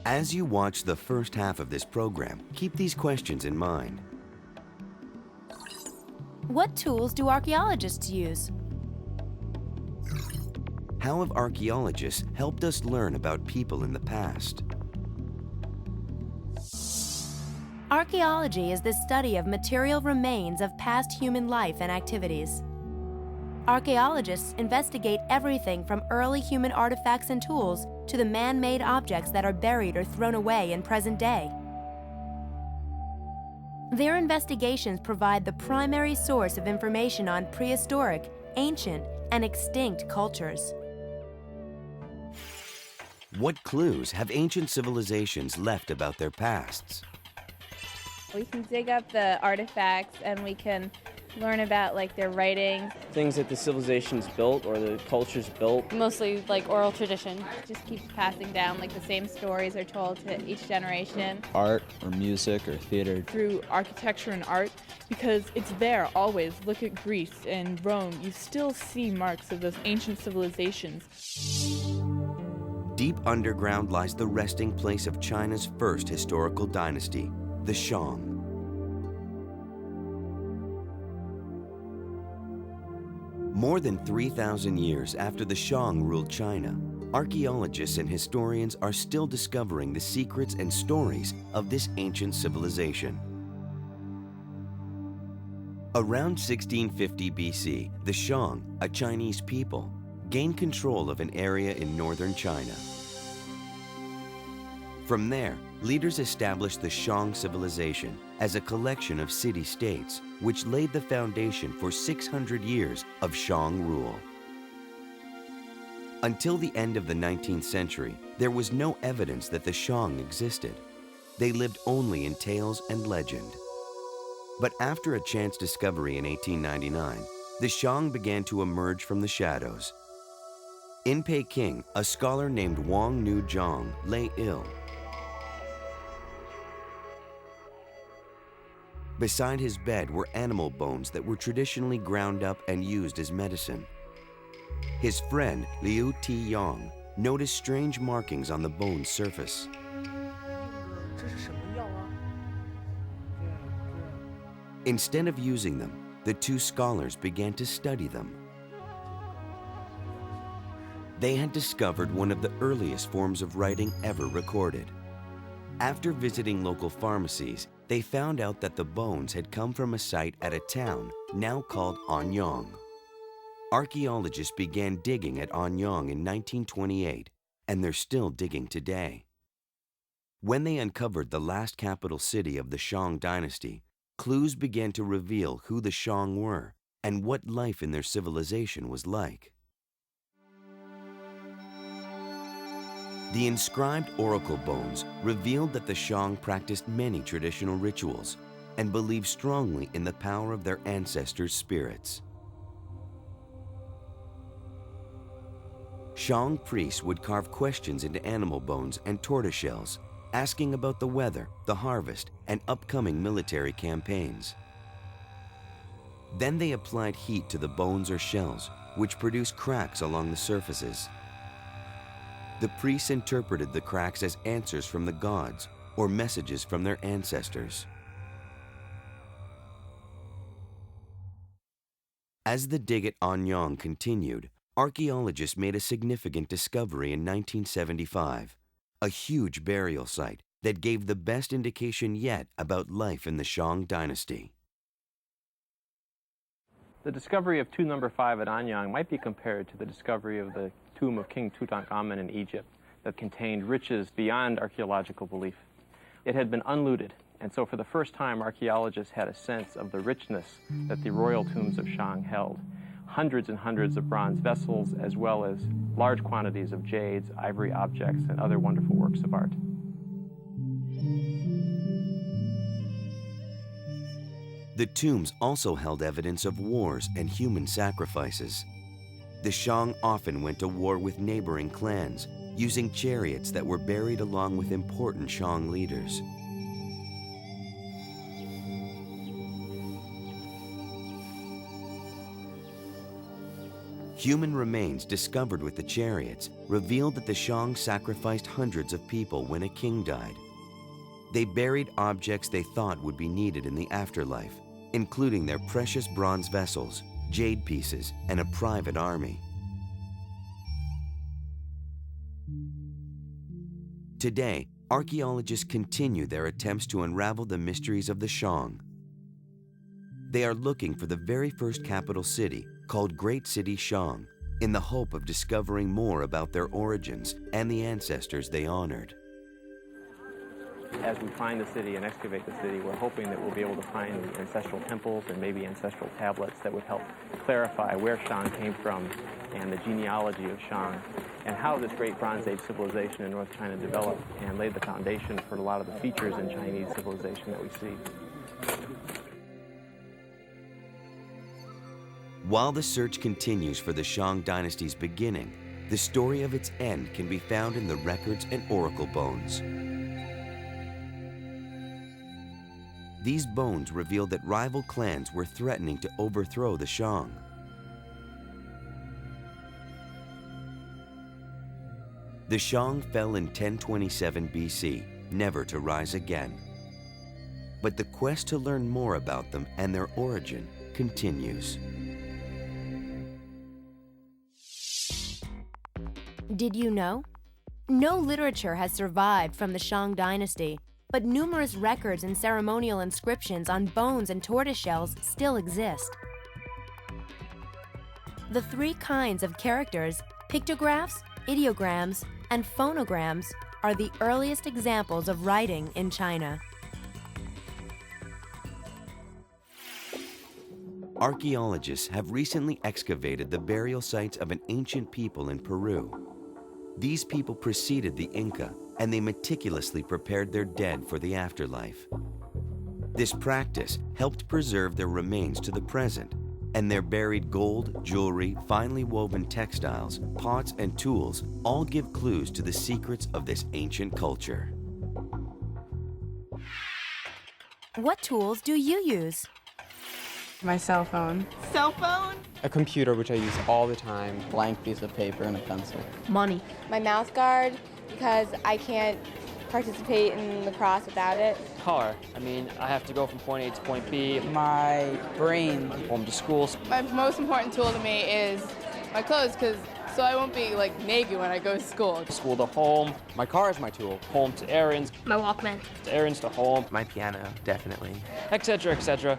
As you watch the first half of this program, keep these questions in mind. What tools do archaeologists use? How have archaeologists helped us learn about people in the past? Archaeology is the study of material remains of past human life and activities. Archaeologists investigate everything from early human artifacts and tools to the man-made objects that are buried or thrown away in present day. Their investigations provide the primary source of information on prehistoric, ancient, and extinct cultures. What clues have ancient civilizations left about their pasts? We can dig up the artifacts and we can learn about their writings. Things that the civilizations built or the cultures built. Mostly oral tradition. It just keeps passing down, the same stories are told to each generation. Art or music or theater. Through architecture and art, because it's there always. Look at Greece and Rome, you still see marks of those ancient civilizations. Deep underground lies the resting place of China's first historical dynasty, the Shang. More than 3,000 years after the Shang ruled China, archaeologists and historians are still discovering the secrets and stories of this ancient civilization. Around 1650 BC, the Shang, a Chinese people, gained control of an area in northern China. From there, leaders established the Shang civilization as a collection of city-states, which laid the foundation for 600 years of Shang rule. Until the end of the 19th century, there was no evidence that the Shang existed. They lived only in tales and legend. But after a chance discovery in 1899, the Shang began to emerge from the shadows. In Peking, a scholar named Wang Nu-zhang lay ill. Beside his bed were animal bones that were traditionally ground up and used as medicine. His friend, Liu Tiyang, noticed strange markings on the bone's surface. Instead of using them, the two scholars began to study them. They had discovered one of the earliest forms of writing ever recorded. After visiting local pharmacies, they found out that the bones had come from a site at a town now called Anyang. Archaeologists began digging at Anyang in 1928, and they're still digging today. When they uncovered the last capital city of the Shang dynasty, clues began to reveal who the Shang were and what life in their civilization was like. The inscribed oracle bones revealed that the Shang practiced many traditional rituals and believed strongly in the power of their ancestors' spirits. Shang priests would carve questions into animal bones and tortoiseshells, asking about the weather, the harvest, and upcoming military campaigns. Then they applied heat to the bones or shells, which produced cracks along the surfaces. The priests interpreted the cracks as answers from the gods or messages from their ancestors. As the dig at Anyang continued, archaeologists made a significant discovery in 1975, a huge burial site that gave the best indication yet about life in the Shang dynasty. The discovery of tomb number 5 at Anyang might be compared to the discovery of the tomb of King Tutankhamun in Egypt that contained riches beyond archaeological belief. It had been unlooted, and so for the first time archaeologists had a sense of the richness that the royal tombs of Shang held. Hundreds and hundreds of bronze vessels, as well as large quantities of jades, ivory objects, and other wonderful works of art. The tombs also held evidence of wars and human sacrifices. The Shang often went to war with neighboring clans, using chariots that were buried along with important Shang leaders. Human remains discovered with the chariots revealed that the Shang sacrificed hundreds of people when a king died. They buried objects they thought would be needed in the afterlife, including their precious bronze vessels, jade pieces, and a private army. Today, archaeologists continue their attempts to unravel the mysteries of the Shang. They are looking for the very first capital city, called Great City Shang, in the hope of discovering more about their origins and the ancestors they honored. As we find the city and excavate the city, we're hoping that we'll be able to find the ancestral temples and maybe ancestral tablets that would help clarify where Shang came from and the genealogy of Shang, and how this great Bronze Age civilization in North China developed and laid the foundation for a lot of the features in Chinese civilization that we see. While the search continues for the Shang dynasty's beginning, the story of its end can be found in the records and oracle bones. These bones reveal that rival clans were threatening to overthrow the Shang. The Shang fell in 1027 BC, never to rise again. But the quest to learn more about them and their origin continues. Did you know? No literature has survived from the Shang dynasty, but numerous records and ceremonial inscriptions on bones and tortoise shells still exist. The three kinds of characters, pictographs, ideograms, and phonograms, are the earliest examples of writing in China. Archaeologists have recently excavated the burial sites of an ancient people in Peru. These people preceded the Inca, and they meticulously prepared their dead for the afterlife. This practice helped preserve their remains to the present, and their buried gold, jewelry, finely woven textiles, pots, and tools all give clues to the secrets of this ancient culture. What tools do you use? My cell phone. Cell phone? A computer, which I use all the time. Blank piece of paper and a pencil. Money. My mouth guard, because I can't participate in lacrosse without it. Car. I mean, I have to go from point A to point B. My brain. Home to school. My most important tool to me is my clothes, so I won't be like naked when I go to school. School to home. My car is my tool. Home to errands. My Walkman. Errands to home. My piano, definitely. Etc., etc.